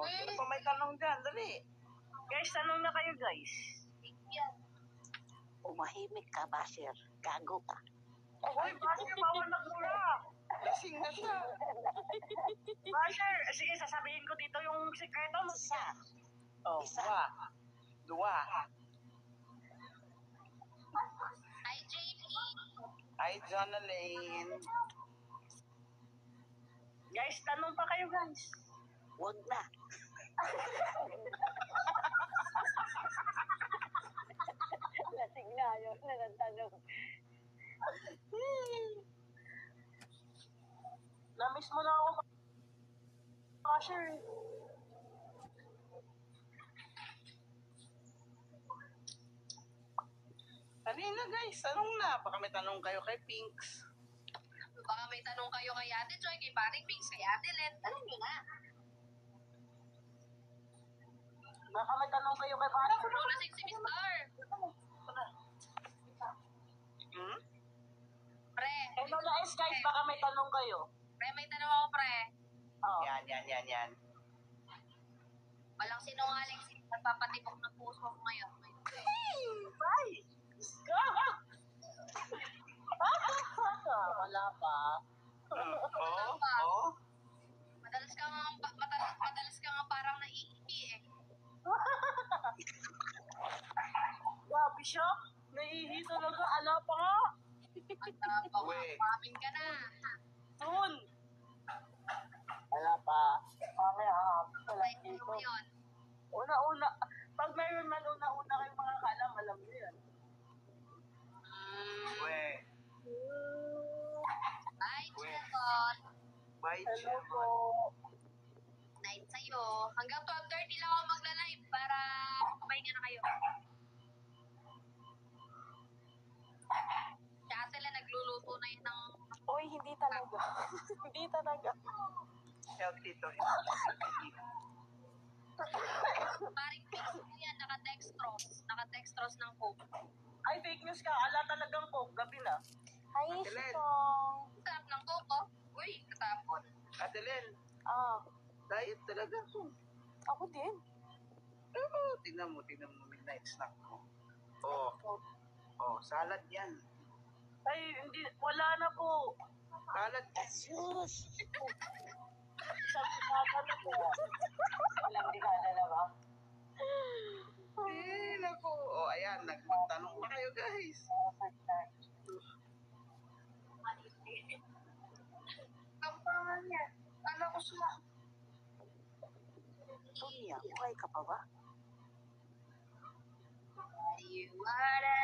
O, sino pa may tanong dyan? Dali. Guys, tanong na kayo, guys. Umahimik ka, Basher. Gago ka. Uy, Basher, bawal magmura. Lasing na siya. Basher, sige, sasabihin ko dito yung sikreto mo. Isa. Oh, Isa. Dua. Hi, JP. Hi, Jonalyn. Guys, tanong pa kayo, guys. Huwag na. Lasing na yun na nagtanong. Na-miss mo na ako, Basher. Kanina guys, tanong na. Baka may tanong kayo kay Pinks. Baka may tanong kayo kay Ate Joy, kay Paring Pinks, kay Ate Len. Tanong nyo na. Baka may tanong kayo kay Basher. Ano na si Mister? Hmm? Pre. Eh, Lola S, guys, baka may tanong kayo. Pre, may tanong ako, pre. Oh. Yan. Walang sinungaling nagpapatibok ng puso ko ngayon. Ay! Wala pa. Oo. Madalas ka nga parang naiihi eh. Grabe siya. Naiihi talaga. Ala pa nga. Uy. Pamin ka na. Soon. Wala pa. Mamaya, wala May dito. mo yun. Una-una. Pag mayroon man una-una kayong mga kalam, alam mo yan. Uy. Bye, Chilcot. Bye, Hello po. Night sa'yo. Hanggang 12:30 lang ako magla-live para pahinga na kayo. Si Ate Len nagluluto na yun ng... Uy, hindi talaga. Hindi talaga. Healthy to. Paring Pinks mo yan, naka-dextrose ng Coke. Ay, fake news ka. Ala talagang Coke. Gabi na. Hi, Ate Len. Sitong. Sarap ng Coke, oh. Uy, katapon. Ate Len, Ah, diet talaga ko. ako din. Oo, tingnan mo midnight snack mo. Oh, salad yan. Ay, hindi. Wala na po. Salad. Asus. Isang dekada na po. Walang dekada na ba? Naku. Oh, ayan, nagtanong pa kayo guys. Ang pangal niya. Ano ko siya? Tunya, buhay ka pa ba? Iwala.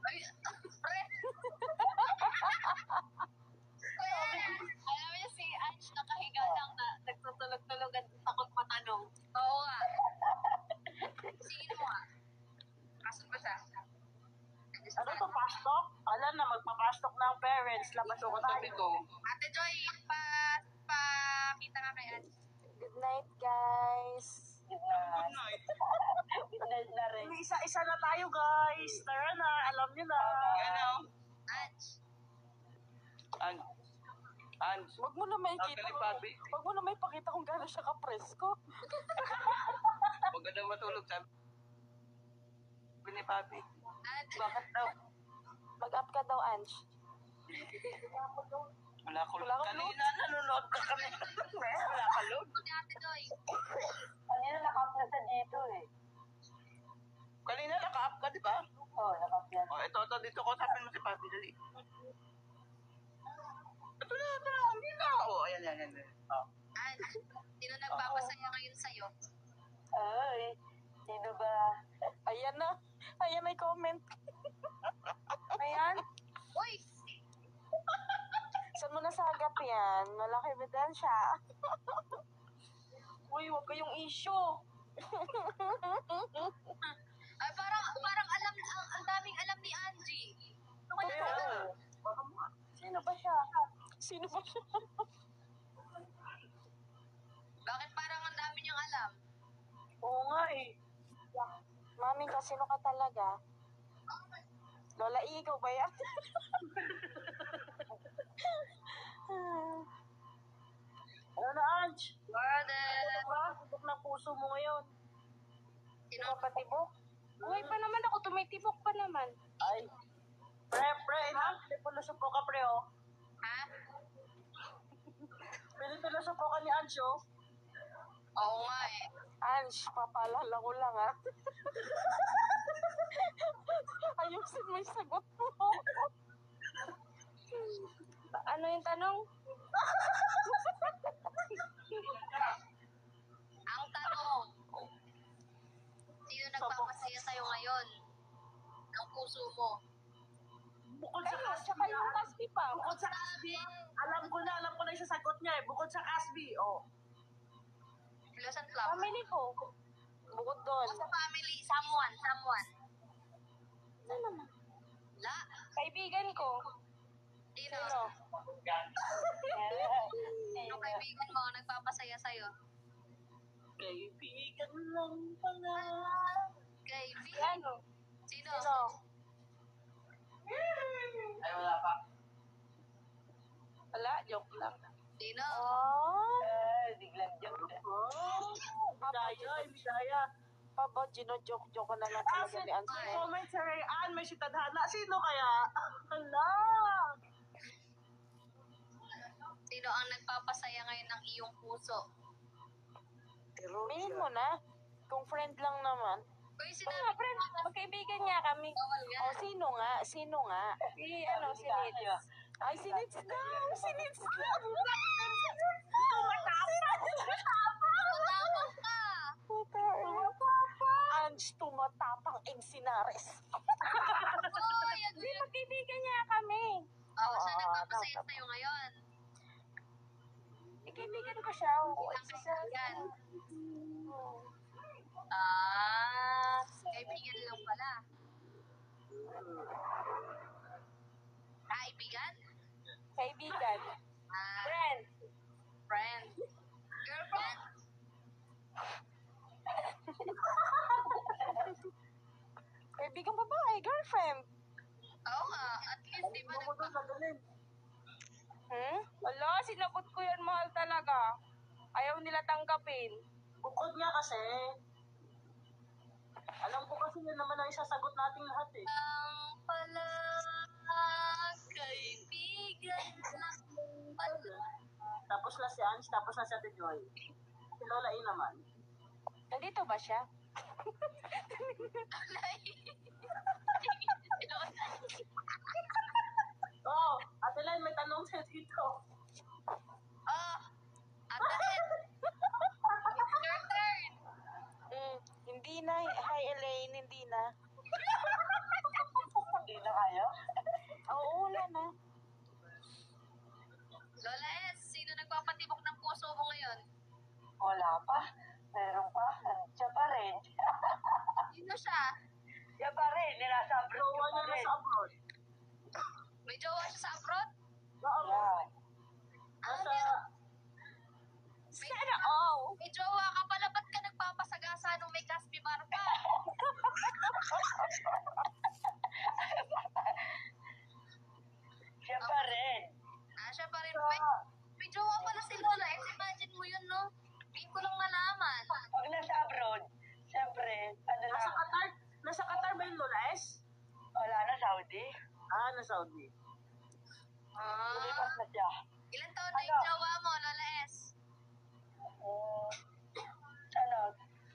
Ay, pre. Alam niyo si Ange nakahiga lang na nagtutulog-tulog at takot matanong. Oo nga. Sino nga? Kaso ba siya? Ano to, pastok? Alam na, magpapastok na ang parents. Labas Ito na katabi tayo. ko. Ate Joy, kita nga kay Ange. Good night, guys. Good night. Good night na rin. Isa-isa na tayo, guys. Tara na, alam niyo na. Yan o. Ange. Ans. Huwag mo na may Ang kita. galing, Papi. Huwag mo na may pakita kung gano'n siya ka-presko. Huwag ka daw matulog. Sabi ni Papi. Ange. Bakit daw? Mag-up ka daw, Ange. Wala ko. Wala akong Kanina nanonood ka kami. Wala ka load. Ni Ate Joy. Kanina nakap na sa dito eh. Kanina naka-up ka, di ba? Oo, nakap yan. Oh, ito, dito ko sapin mo si Papi. Dali. Ito na. Hindi na. Oh, ayan. Oh. Ange. Sino nagpapasaya ngayon sa'yo? Ay, sino ba? Ayan na. Ayan may comment. Ayan? Uy! Saan mo nasagap yan? Malaki ebidensya. Uy, huwag kayong issue. Ay, parang alam, ang daming alam ni Angie. Ano kaya Kaya, talaga? sino ba siya? Sino ba siya? Bakit parang ang dami niyang alam? Oo nga eh. Mami, sino ka talaga? Lola, ikaw ba yan? Ano na, Ange? Word puso mo ngayon? Sino? Papatibok? Buhay pa naman ako, tumitibok pa naman. Ay. Pre, pinipilosopo ka, pre, oh. Ha? Pinipilosopo ka ni Ansyo. Oo nga eh. Ange, papaalala ko lang ha. Ayusin mo yung sagot mo. Ano yung tanong? Ang tanong, sino nagpapasaya sa'yo ngayon? Ang puso mo. Bukod sa Ayun, Casby. tsaka yung Casby pa. Bukod sa Casby. Alam ko na yung sasagot niya eh. Bukod sa Casby, oh. Los and Flower. Family ko. Bukod doon. O sa family, someone. Ano naman? La, Kaibigan ko. sino? Sino? Yung kaibigan mo ang nagpapasaya sa'yo? Kaibigan lang pala. Kaibigan? Ano? Sino? Sino? Ay, wala pa. Wala, joke lang. Sino? Oh, Biglang joke. Oh, Bidaya. Papa, gino-joke-joke ko na lang talaga ni May Ansel. comment si Rayan, may si Tadhana. Sino kaya? Hala. Sino ang nagpapasaya ngayon ng iyong puso? Minin mo na. Kung friend lang naman. Uy, Oo sinabi nga, friend. Magkaibigan niya kami. bawal nga. Oh, sino nga? Sino nga? Si, si Nitz. Ay, si Nitz daw! Si Nitz daw! Matapang ka! Puta. Ange, tumatapang Encinares. Uy, Hindi, magkaibigan niya kami. Oo, siya Oo, nagpapasaya tama. sa'yo ngayon. Kaibigan ko siya. Oo, Ang isa kaibigan. Kaibigan lang pala. Kaibigan? Kaibigan. Friend. Friend. Girlfriend? Kaibigan babae, girlfriend. Oo nga, at least di ba Wala, sinagot ko yan, mahal talaga. Ayaw nila tanggapin. Bukod nga kasi. Alam ko kasi yun naman ang isasagot nating lahat eh. ang pala kaibigan lang pala. Tapos na si Ange, tapos na si Ate Joy. Si Lola E naman. Nandito ba siya? Oh, Ate Len, may tanong siya dito. Oh, ate Ed. It's your turn. Hindi na. Hi, Elaine. Hindi na. Hindi na kayo? Oo, wala na. Lola S, sino nagpapatibok ng puso mo ngayon? Wala pa. Meron pa. Siya pa rin. Sino siya? Siya pa rin. Nasa abroad. Jowa niya nasa abroad. May jowa siya sa abroad? Oo. Nasa... Sana all. May jowa ka pala, ba't ka nagpapasagasa nung may Caspi bar pa? Siya pa rin. Siya pa rin. May jowa pala si Lola S. Imagine mo yun, no? Hindi ko lang nalaman. Pag nasa abroad, siyempre, ano na. Nasa Qatar? Nasa Qatar ba yung Lola S? Wala na, Saudi. Ah, na Saudi. Lumipas na siya. Ilan taon na yung jowa mo, Lola S? Ano?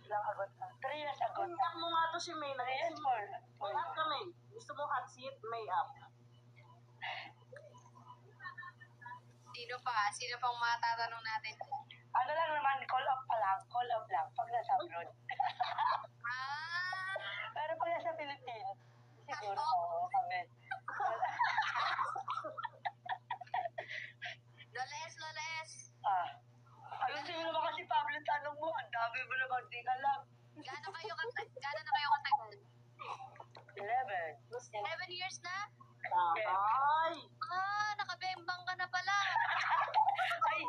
Ilang agot na? 3 years ago. Contact mo nga to si May. 3 years more. Contact ka, May. Gusto mo hot seat, May up. Sino pa? Sino pang matatanong natin? Ano lang naman, call up pa lang. Call up lang. Pag nasa abroad. Pero pag nasa Philippines, siguro oo kami. Lola S. Ayusin mo naman kasi Pablo, tanong mo. Ang dami mo naman, di ka lang. Gaano na kayo katagal? 11. 11 years na? Ay! Nakabembang ka na pala. Ay!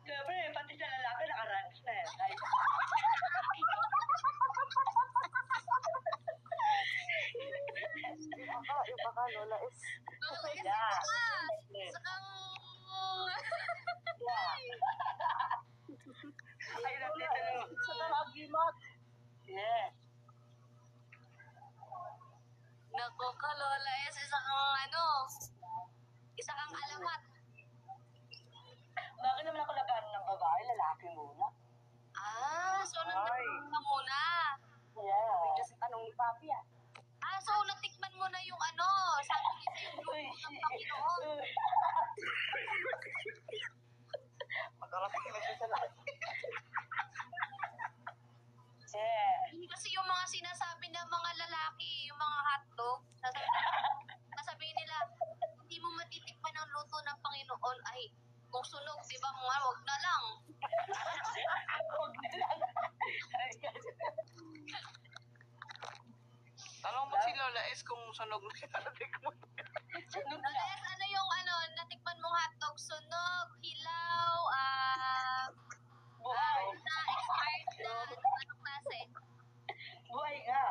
Siyempre, pati sa lalaki nakarans na eh. Ay! Iba ka, Lola S. Lola S, Yeah. Sakang... Ay, nandito na. sunog na natik mo. Sunog na. Lola, ano yung natikman mong hotdog? Sunog, hilaw, Buhay. na expired na, anong klase? Buhay nga.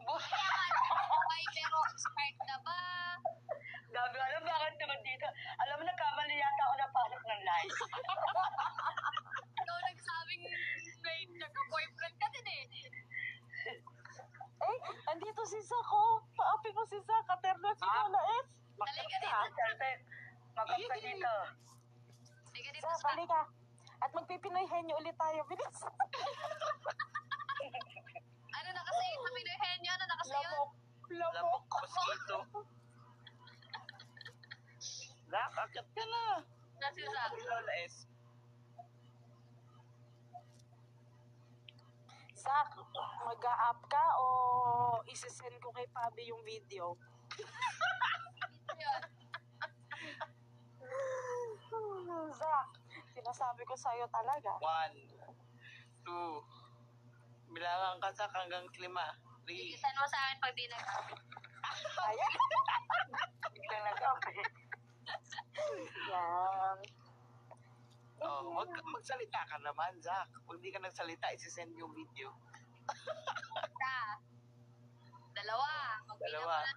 Buhay pero expired na ba? Gabi, alam bakit naman dito? Alam mo, nagkamali yata ako napasok ng live. Ikaw nagsabing may nagka-boyfriend ka din eh. Eh, andito si Sako. Paapi ko si Saka. Terno si Lola S. Halika dito. Sarte, magkap ka dito. Halika dito Sa, sa... balik ka. At magpipinoy henyo ulit tayo. Bilis. Ano nakasayot na Pinoyhenyo? Ano nakasayot? Lamok mosquito. Zach, akit ka na. Nasisa. Lola S. Sak, mag-a-up ka o isisend ko kay Pabi yung video? Yun. Zak, sinasabi ko sa'yo talaga. 1, 2. Bilangan ka Zach hanggang 5. 3. Isan mo sa akin pag di nag-up. Ayan. Biglang nagkape. Yan. Oh, magsalita ka naman, Zach. Kung di ka nagsalita, isisend yung video. Isa. Dalawa. Magbilang Dalawa. mo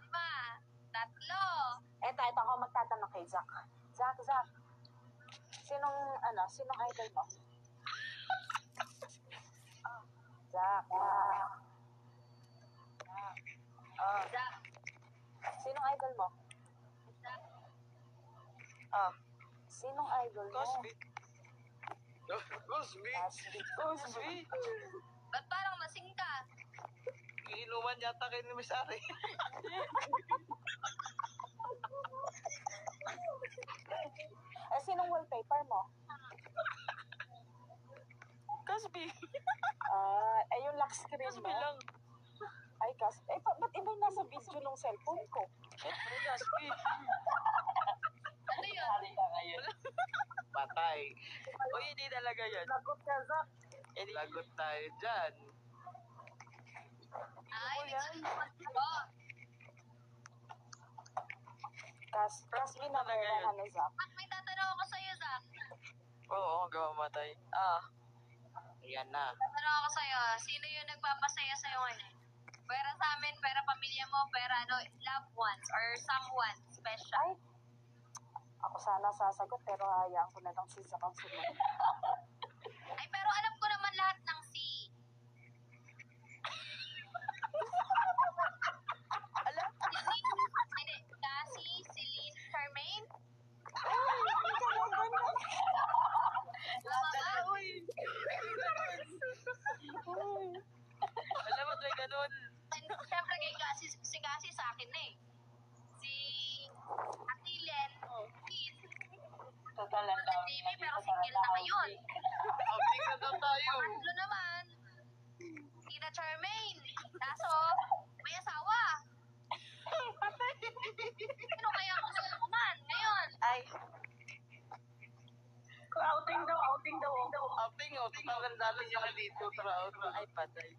na 5. 3. Ito ako magtatanong kay Zak. Zak, sinong idol mo? Zak, Isa. sinong idol mo? Isa. Sinong idol mo? Cosby. Cosby. Cosby. Ba't parang lasing ka? Iinuman yata kayo ni Miss Ari. Sinong wallpaper mo? Cosby. Yung lock screen Cosby mo? lang. Ay, ba't iba yung nasa video ng cellphone ko? Siyempre, Cosby. Ano yun? Hari ka ngayon. Patay. Uy, hindi talaga yan. Lagot ka, Zak. Lagot tayo dyan. Ay, nagsasabi ko. Cosby na meron na, Zak. Bak, may tatanong ako sa'yo, Zach. Oo, gamamatay. Ayan na. Tatanong ako sa'yo, sino yung nagpapasaya sa'yo ngayon? Pera sa amin, pera pamilya mo, pera loved ones, or someone special. Ay, ako sana sasagot pero hayaan ko na lang si Zak ang sumunod. Ay, pero alam ko naman lahat ng C. Alam? Hindi, Cassie, Celine, Charmaine? Tama ba? Uy! Alam mo, may ganun. And syempre kay Cassie, si Cassie sa akin na eh. Si Atilen, Keith, Total lang daw. Jamie, pero single na ngayon. Outing na daw tayo. Pangatlo naman, Tina Charmaine. Kaso, may asawa. Sino kaya ang susunan ngayon? Ay, Outing daw. Outing, oh. Tutawagan natin yung dito. ay patay.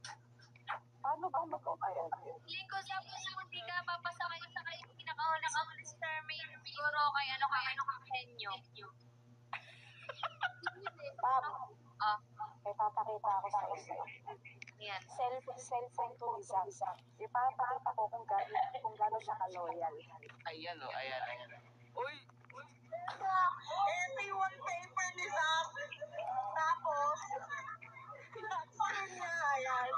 Paano ba mag-o-ayan? Feeling ko sa hindi ka papasakay sa kayo pinakahuli si Charmaine. Siguro kay Henyo. Pam, Ah, may papakita ako sa iyo. yan. Cellphone to ni Zak. Ipapakita ko kung gaano siya ka-loyal. Ayan, oh. Ayan. Uy! Ito yung wallpaper ni Zach. Tapos, pinagpahin niya. Ayan.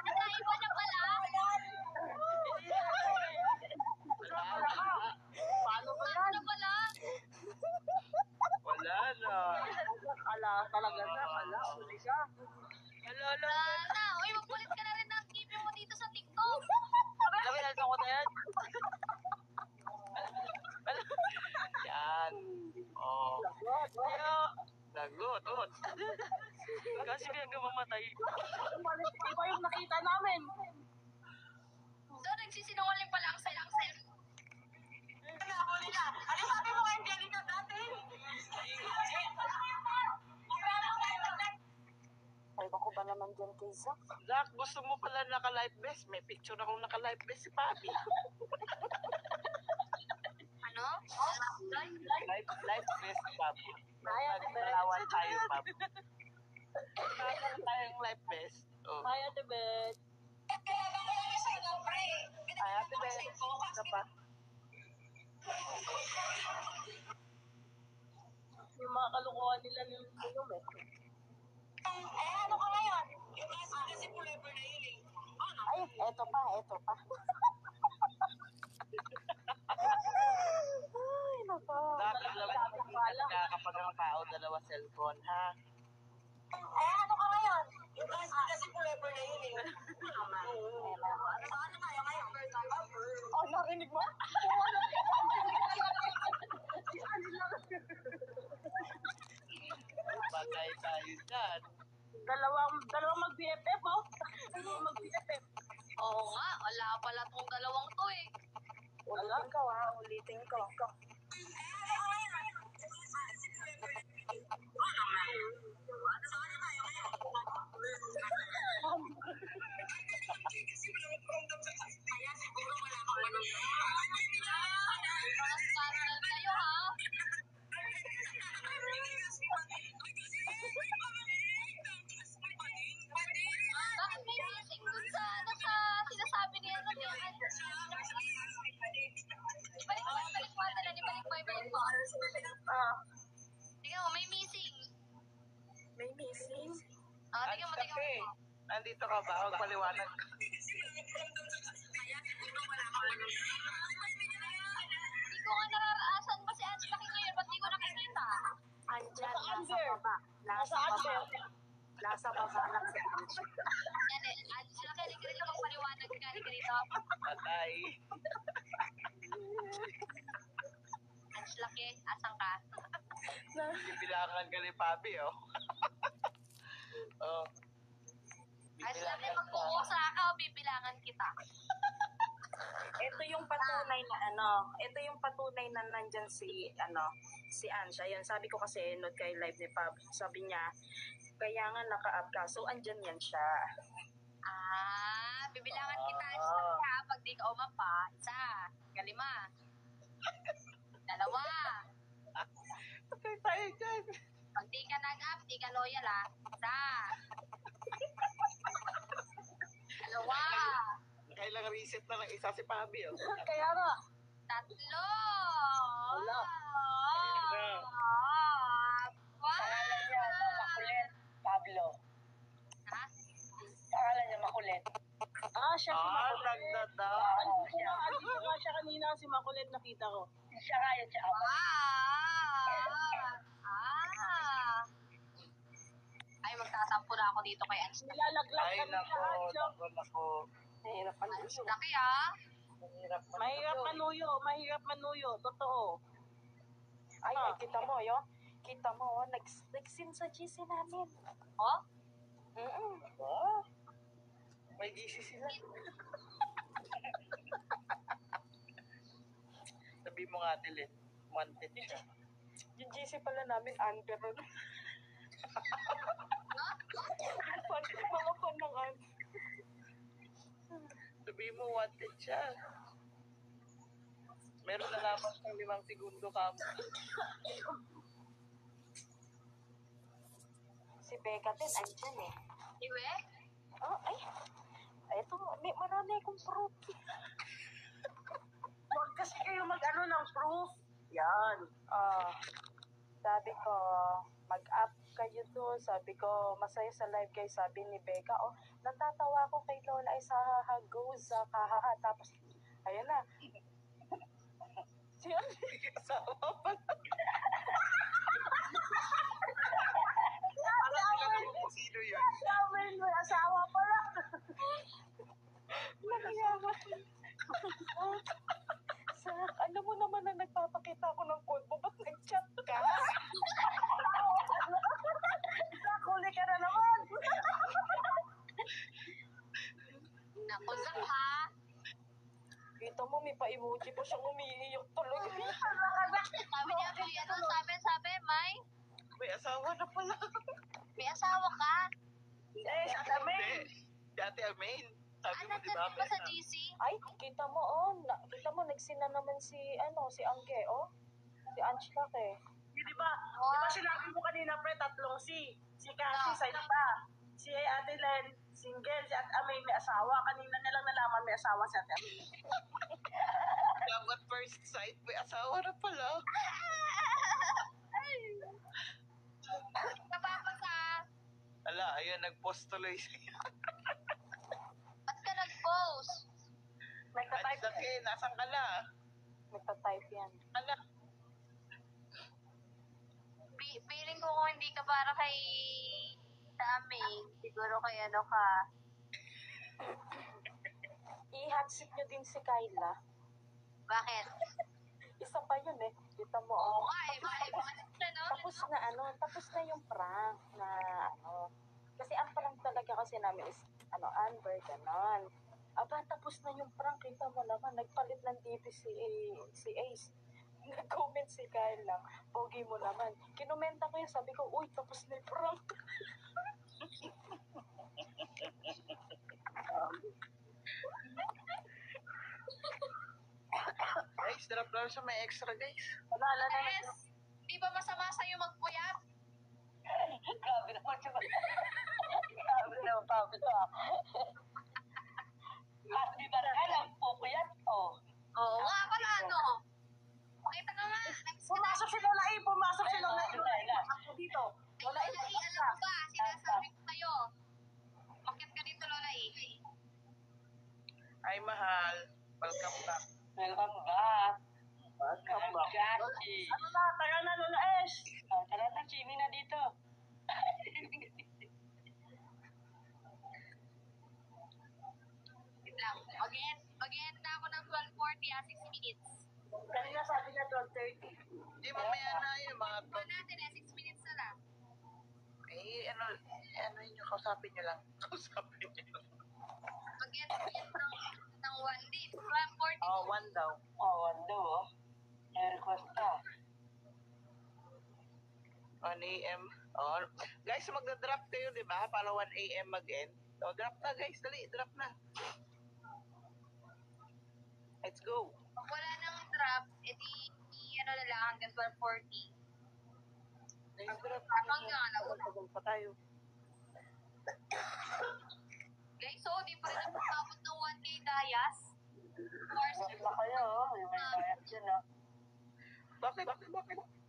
Naiba na pala. Paano ba Ano na pala? Wala na. Ala, talaga na. Ala, uli ka. Alala! Wala na. Uy, magpulit ka na rin ng TV mo dito sa TikTok. Alam mo, nalito ko na yan. Yan. Oh. Kaya, Lagot. Oh. kasi hanggang mamatay. Iba yung nakita namin. So, nagsisinungaling pala ang sa'yo. Huli na. Ano sabi mo kay Angelica dati? Ewan ko ba naman nandyan kay Zach. Zach, gusto mo pala naka-life vest? May picture akong naka-life vest si Papi. Ano? Life vest, Papi. Ay, Ate Beth. Nagkalawan tayo, Papi. Nagkalawan tayong life vest. Oh. Hi, Ate Beth. Ay, Ate Beth. Ano pa? Yung mga kalukuhan nila ng tulong eh. Ano ka ngayon? Ay, eto pa. Ay, nako. Zach, alam mo, nakakapag ang tao, dalawa cellphone, ha? Ano ka ngayon? Oh, narinig mo? Bagay tayo dyan. Dalawang mag-BFF, oh. Dalawang mag-BFF. Oo nga, wala pala tong dalawang to eh. Ulitin ko. Mga scandal kayo ha? Bakit may missing dun sa sinasabi niya na niya? Ibalik mo ata na, ibalik mo. Ah, Tingnan mo, may missing. may missing. Tingnan mo. Kasi, nandito ka ba? Huwag paliwanag ka. Hindi ko nga nararaasan ba si Angela ngayon? Ba't di ko nakikita? Andyan, nasa baba. Nasa baba lang si Angel. Yan eh, Angela, kaya paliwanag ka dito. Patay. Angela, asan ka? Bibilangan ka ni Papi, oh. Oh. Angela, magkukusa ka o bibilangan kita? Ito yung patunay na nandyan si Ansha. Yun, sabi ko kasi nood kay live ni Pab. Sabi niya, kaya nga naka-up ka. So, andyan yan siya. Bibilangan kita, Angela, ha? Pag di ka umapa, 1, 5, 2. Patay tayo dyan. Pag di ka nag-up, di ka loyal, ha? 1, 2. Kailangan reset na lang isa si Papi, oh. Kaya nga. 3. Wala. Pangalan niya, makulit. Pablo. Ha? Pangalan niya makulit. Siya si Makulit. Nagdadaw. Andito nga siya kanina, si Makulit nakita ko. Siya nga yun siya. Ay, magsasampo na ako dito kay Angela. Nilalaglag Ay, kami nako, sa Anjo. nako. Mahirap pa Laki, ha? Mahirap manuyo. Totoo. Ay, kita mo, nag-sim sa GC namin. Oh? Oh. May GC sila. Sabi mo nga, Tilin. Wanted siya. Yung GC pala namin, under. Mga fan ng under. Sabi mo, wanted siya. Meron na lamang ng 5 segundo ka mo. Si Becca din, andyan eh. Iwe? Oh, ay. Ito, marami akong proof. Huwag kasi kayo mag-ano ng proof. Yan. Sabi ko, mag-up kayo doon. Sabi ko, masaya sa live guys. Sabi ni Becca, natatawa ko kay Lola ay sa goes sa kahaha. Tapos, ayan na. Siya, Asawa pa. Alam nila naman kung sino yun. may asawa pala. Nagyawa. Alam mo naman na nagpapakita ako ng code mo. Ba't nag-chat ka? Huli ka na naman. Naku, Zach, ha? Kita mo, may pa-emoji pa siyang umiiyak talaga. Sabi niya, sabi, May? May asawa na pala. May asawa ka? Eh, sa kami. Si Ate Amin. Sabi mo, di Nandyan ba? ka ba sa GC? Ay, kita mo, kita mo, nagsina naman si Angge, si Angela eh. Di ba sinabi mo kanina, pre, tatlong si. Si Cassie, sa isa. Si Ate Len, single. Si Ate Amay, may asawa. Kanina nilang nalaman may asawa si Ate Amay. Love at first sight, may asawa na pala. Napapasa. Ala, ayun, nag-post tuloy siya. Ba't ka nag-post? Nagtatype. Laki, nasan ka na? Nagta-type yan. Ala, Feeling ko kung hindi ka para kay Tami, siguro kay ano ka. I-hotseat nyo din si Kyla. Bakit? Isa pa yun eh. Kita mo, Oo nga eh, bakit siya no? tapos na yung prank na kasi ang prank talaga kasi namin is Amber, ganon. Aba, tapos na yung prank, kita mo naman, nagpalit ng DP si Ace. Nag-comment si Kyle lang, pogi mo naman. Kinomenta ko yun, sabi ko, uy, tapos na yung prank. guys, drop lang siya, may extra guys. Wala na. Yes! Di ba masama sa'yo magpuyat? Grabe naman siya. Grabe naman pa ako ito Di ba alam po ko yan? Oo nga pala ano. Pakita ka nga. Pumasok si Lola A. Ako dito. Lola E, alam mo ba? Sinasabi ko sa'yo. Bakit ka dito, Lola E? Ay, mahal. Welcome back. Welcome back. Jackie. Ano na? Tara na, Lola S. Tara na, Chini na dito. Wait lang. Mag-end na ako ng 12:40, 6 minutes. Kanina sabi niya 12:30. Di, mamaya na yun, mga Ito natin 6 minutes na lang. ano yun yung kausapin nyo lang. Kausapin nyo lang. Mag-end ng 1 day. 12:40. Oh, one daw. Wando. Request ka. 1 a.m. Oh, guys, magda-drop kayo, di ba? Para 1 a.m. mag-end. So, drop na, guys. Dali, drop na. Let's go. Pag wala nang drop, edi ano na lang hanggang 12:40. Let's drop. Hanggang alauna. Tagal pa tayo. Guys, so di pa rin napapabot ng 1K dayas. Bakit na kayo? May bayad dyan Bakit?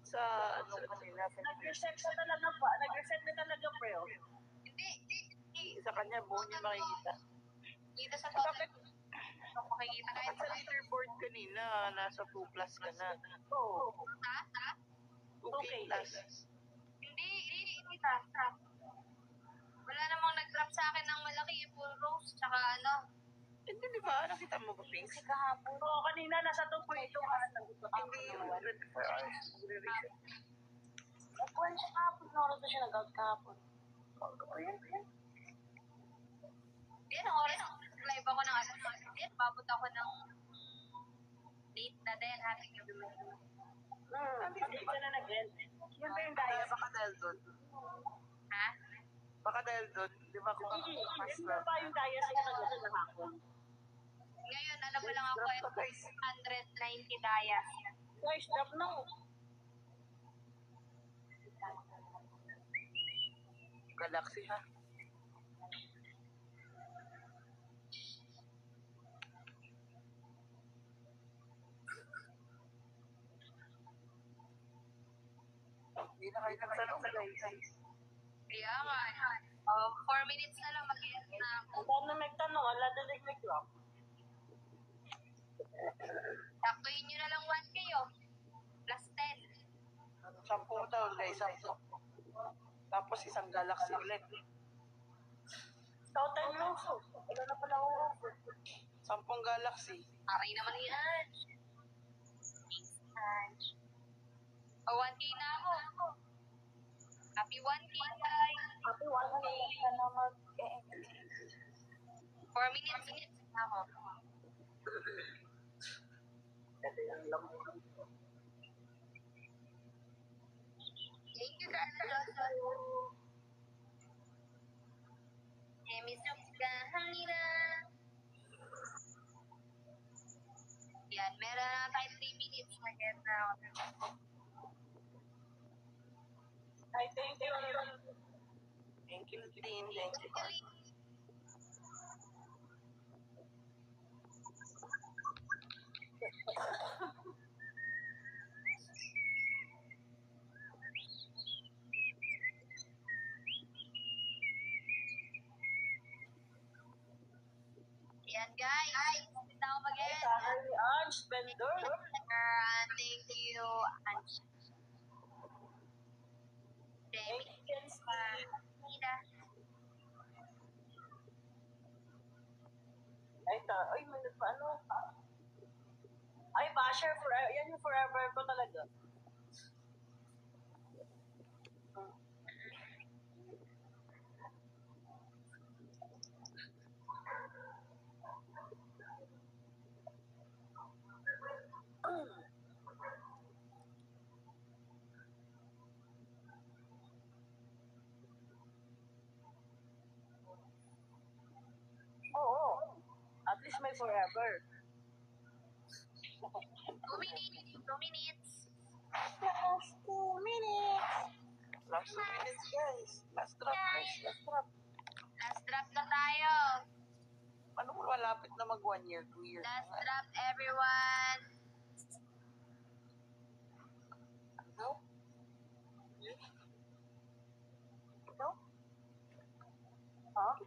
Sa ano kanila? Nag-reset na talaga ba? Nag-reset na talaga, pre. Hindi. Sa kanya, buo niya makikita. Dito sa total. Makikita kahit Sa leaderboard kanina, nasa 2 plus ka na. Oo. sa 2K plus. Hindi ta. Wala namang nag-drop sa akin ng malaki, full rose, tsaka ano. Hindi, di ba? Nakita mo ba, Pinks? Kasi kahapon, Oo, kanina nasa 2.2 ka. Hindi yung 24 hours. Magre-reset. nagkuhan siya kahapon, oras na siya nag-out kahapon. Hindi, anong oras? Live ako ng alas 10. Babot ako ng late na din. Happy gabi mo. Hindi ka na nag-end. Yun ba yung daya? Baka dahil doon. Ha? Baka dahil doon. Di ba kung mas Yun ba yung daya sa nag-end ng hapon? Ngayon, ano ba lang ako, Drop pa, guys. 190 dayas. Guys, drop na. Galaxy, ha? Hindi na kayo nagtanong, guys. Kaya nga. 4 minutes na lang mag-end na ako. Ang dami na nagtanong, wala na nag-drop. Saktuhin nyo na lang 1K plus 10. 10 daw, guys. 10. Tapos isang Galaxy ulit. Total loss. Wala na pala ako. 10 Galaxy. Aray naman yan. O 1K na ako. Happy 1K guys. Happy 1K. Ka na 4 minutes na ako. Thank you, Carla. Meron na tayo 3 minutes. Mag-end na ako. I thank you. Thank you, Tin. Thank you. Yan guys. Hindi na ako mag-end. Sabi ni Ange, vendor. Thank you, Ange. Thank you, Kenzie. Nina. Ay, may nagpaano. Ay, basher forever. Yan yung forever ko talaga. Oo. At least may forever. 2 minutes. 2 minutes. Last 2 minutes. Last 2 minutes, guys. Last drop, guys. Last drop. Last drop na tayo. Ano mo malapit na mag 1 year, 2 years? Last drop, everyone. No? No? Ha?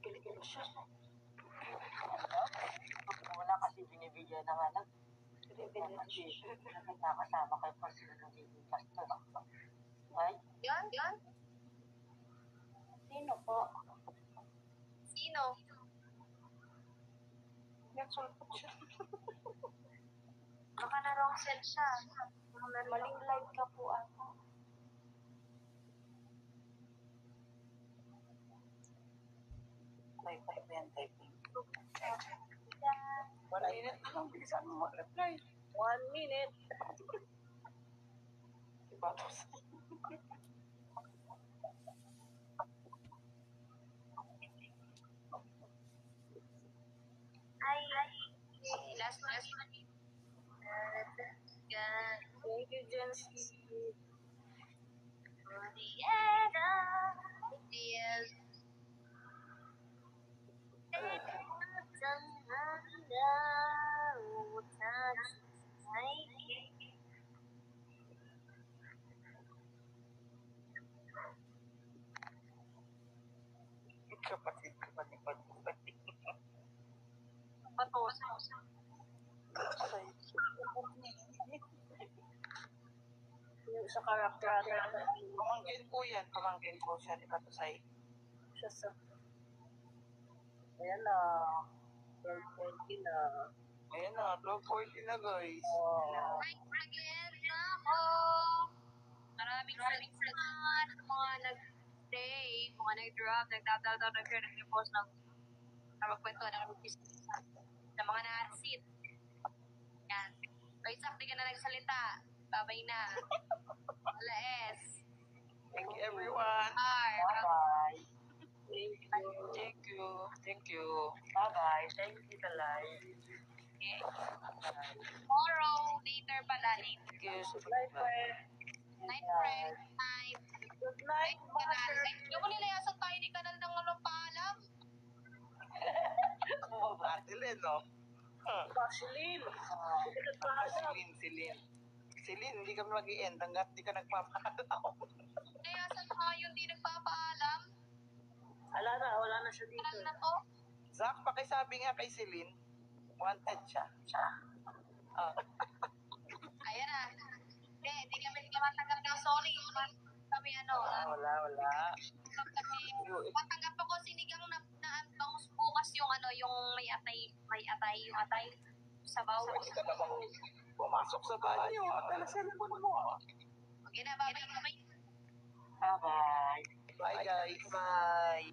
Kilikilo siya. Wala kasi binibigyan ng anak. Nakasama kayo pa sila ng baby pastor. Ay, Yan, yan. Sino po? Sino? Nagsulpot siya. Baka na wrong send siya. Maling live ka po ako. Type yan, typing. 1 minute na lang. Bilisan mo mag-reply. 1 minute. Diba? Ay, last one. Yan. Thank you, Jency. Mariana is Kapatid ko pa ni Pagpapatid. Yung sa character natin. Pamangkin ko yan. Pamangkin ko siya ni Patusay. Siya sa... Ayan na. 12:20 na. Ayan na, 12:40 na guys. Mag-end na ako. Maraming salamat sa mga nag-stay, mga nag-drop, nagtatawag, nag-share, nag-post, nag-magkwento, nag-business sa mga na-sit. Yan. O Isak, di ka na nagsalita. Babay na. Wala S. Thank you everyone. R. bye-bye. Thank you. Thank you. Thank you. Bye-bye. Thank you, Talay. Tomorrow, later pala, later. Thank you. Bye, friend. Night, friend. Night. Good night, Basher. Yung nilayasan tayo ni Kanal ng walang paalam. Ate Len, no? Bashelin. Hindi ka paalam. Silin, hindi kami mag-i-end hanggat di ka nagpapaalam. Nilayasan tayo, hindi nagpapaalam. Wala na siya dito. Kanal na to. Zach, pakisabi nga kay Silin, wanted siya. Ayan na. Hindi kami matanggap ng sorry. Kami Wala. matanggap ako sinigang na bangus bukas yung yung may atay sabaw. Pwede ka namang pumasok sa banyo at alasalubon mo. Okay na, bye-bye. Bye-bye. Bye guys. Bye.